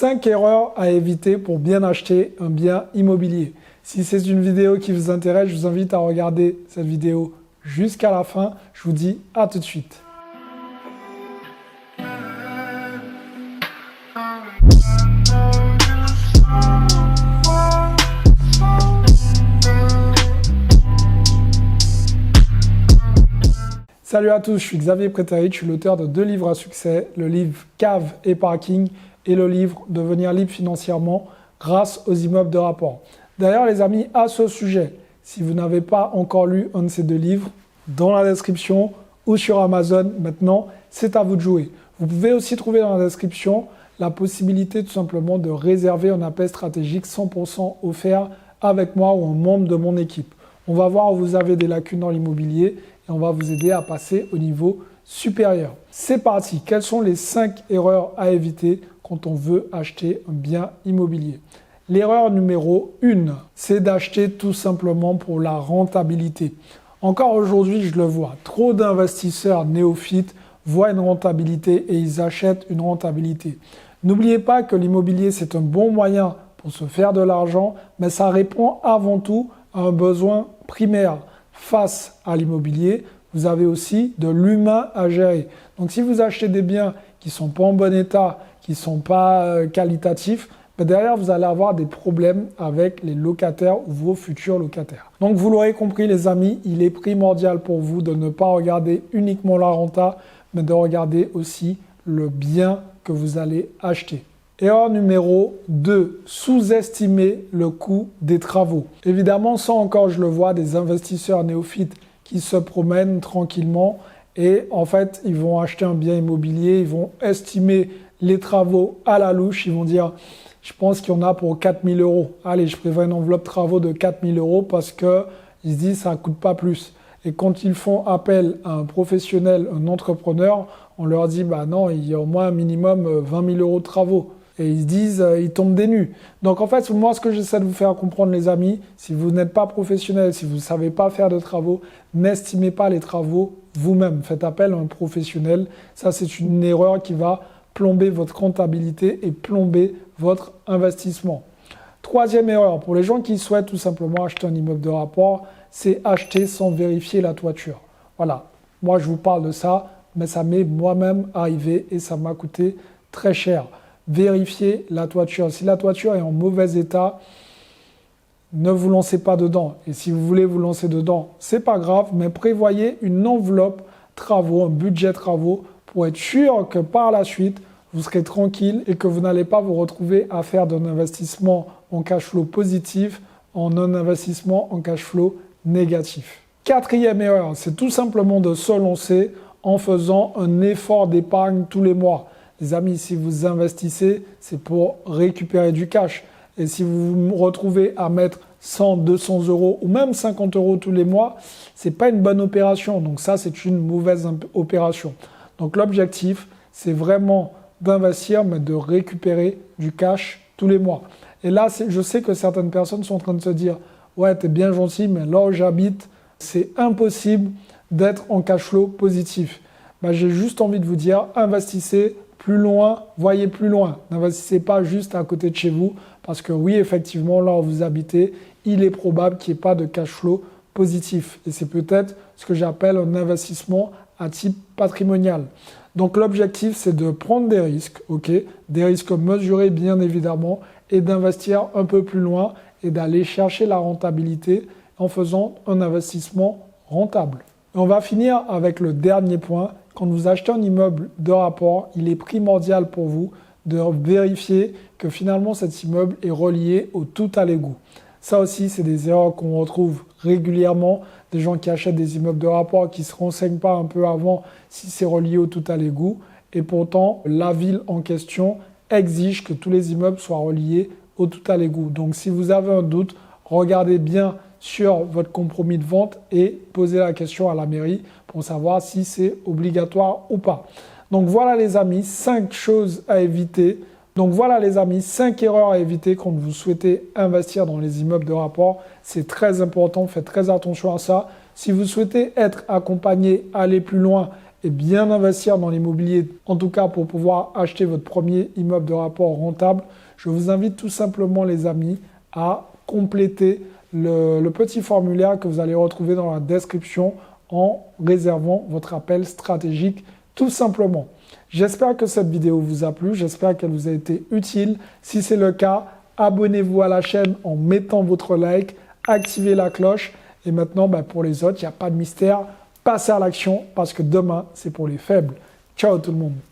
5 erreurs à éviter pour bien acheter un bien immobilier. Si c'est une vidéo qui vous intéresse, je vous invite à regarder cette vidéo jusqu'à la fin. Je vous dis à tout de suite. Salut à tous, je suis Xavier Prétérich, je suis l'auteur de 2 livres à succès, le livre Cave et Parking et le livre Devenir libre financièrement grâce aux immeubles de rapport. D'ailleurs les amis, à ce sujet, si vous n'avez pas encore lu un de ces 2 livres, dans la description ou sur Amazon, maintenant, c'est à vous de jouer. Vous pouvez aussi trouver dans la description la possibilité tout simplement de réserver un appel stratégique 100% offert avec moi ou un membre de mon équipe. On va voir où vous avez des lacunes dans l'immobilier et on va vous aider à passer au niveau supérieur. C'est parti, quelles sont les 5 erreurs à éviter quand on veut acheter un bien immobilier? L'erreur numéro 1, c'est d'acheter tout simplement pour la rentabilité. Encore aujourd'hui, je le vois, trop d'investisseurs néophytes voient une rentabilité et ils achètent une rentabilité. N'oubliez pas que l'immobilier, c'est un bon moyen pour se faire de l'argent, mais ça répond avant tout à un besoin primaire. Face à l'immobilier, vous avez aussi de l'humain à gérer. Donc si vous achetez des biens qui ne sont pas en bon état, qui ne sont pas qualitatifs, mais derrière vous allez avoir des problèmes avec les locataires ou vos futurs locataires. Donc vous l'aurez compris les amis, il est primordial pour vous de ne pas regarder uniquement la renta, mais de regarder aussi le bien que vous allez acheter. Erreur numéro 2, sous-estimer le coût des travaux. Évidemment, ça encore, je le vois, des investisseurs néophytes qui se promènent tranquillement et en fait, ils vont acheter un bien immobilier, ils vont estimer les travaux à la louche, ils vont dire, je pense qu'il y en a pour 4 000 €. Allez, je prévois une enveloppe travaux de 4 000 € parce qu'ils se disent ça ne coûte pas plus. Et quand ils font appel à un professionnel, un entrepreneur, on leur dit, bah non, il y a au moins un minimum 20 000 € de travaux. Et ils se disent, ils tombent des nues. Donc en fait, moi, ce que j'essaie de vous faire comprendre, les amis, si vous n'êtes pas professionnel, si vous ne savez pas faire de travaux, n'estimez pas les travaux vous-même. Faites appel à un professionnel. Ça, c'est une erreur qui va plomber votre rentabilité et plomber votre investissement. Troisième erreur, pour les gens qui souhaitent tout simplement acheter un immeuble de rapport, c'est acheter sans vérifier la toiture. Voilà, moi je vous parle de ça, mais ça m'est moi-même arrivé et ça m'a coûté très cher. Vérifiez la toiture. Si la toiture est en mauvais état, ne vous lancez pas dedans. Et si vous voulez vous lancer dedans, c'est pas grave, mais prévoyez une enveloppe travaux, un budget travaux pour être sûr que par la suite, vous serez tranquille et que vous n'allez pas vous retrouver à faire d'un investissement en cash flow positif en un investissement en cash flow négatif. Quatrième erreur, c'est tout simplement de se lancer en faisant un effort d'épargne tous les mois. Les amis, si vous investissez, c'est pour récupérer du cash. Et si vous vous retrouvez à mettre 100, 200 € ou même 50 € tous les mois, ce n'est pas une bonne opération. Donc ça, c'est une mauvaise opération. Donc l'objectif, c'est vraiment d'investir, mais de récupérer du cash tous les mois. Et là, je sais que certaines personnes sont en train de se dire « Ouais, t'es bien gentil, mais là où j'habite, c'est impossible d'être en cash flow positif. » J'ai juste envie de vous dire, investissez plus loin, voyez plus loin. N'investissez pas juste à côté de chez vous parce que oui, effectivement, là où vous habitez, il est probable qu'il n'y ait pas de cash flow positif. Et c'est peut-être ce que j'appelle un investissement à type patrimonial. Donc l'objectif, c'est de prendre des risques, des risques mesurés bien évidemment, et d'investir un peu plus loin et d'aller chercher la rentabilité en faisant un investissement rentable. Et on va finir avec le dernier point. Quand vous achetez un immeuble de rapport, il est primordial pour vous de vérifier que finalement cet immeuble est relié au tout à l'égout. Ça aussi, c'est des erreurs qu'on retrouve régulièrement. Des gens qui achètent des immeubles de rapport qui ne se renseignent pas un peu avant si c'est relié au tout à l'égout. Et pourtant, la ville en question exige que tous les immeubles soient reliés au tout à l'égout. Donc si vous avez un doute, regardez bien sur votre compromis de vente et posez la question à la mairie pour savoir si c'est obligatoire ou pas. Donc voilà les amis, 5 choses à éviter. Donc voilà les amis, 5 erreurs à éviter quand vous souhaitez investir dans les immeubles de rapport. C'est très important, faites très attention à ça. Si vous souhaitez être accompagné, aller plus loin et bien investir dans l'immobilier, en tout cas pour pouvoir acheter votre premier immeuble de rapport rentable, je vous invite tout simplement les amis à compléter le petit formulaire que vous allez retrouver dans la description en réservant votre appel stratégique tout simplement. J'espère que cette vidéo vous a plu, j'espère qu'elle vous a été utile. Si c'est le cas, abonnez-vous à la chaîne en mettant votre like, activez la cloche et maintenant pour les autres, il n'y a pas de mystère. Passez à l'action parce que demain, c'est pour les faibles. Ciao tout le monde.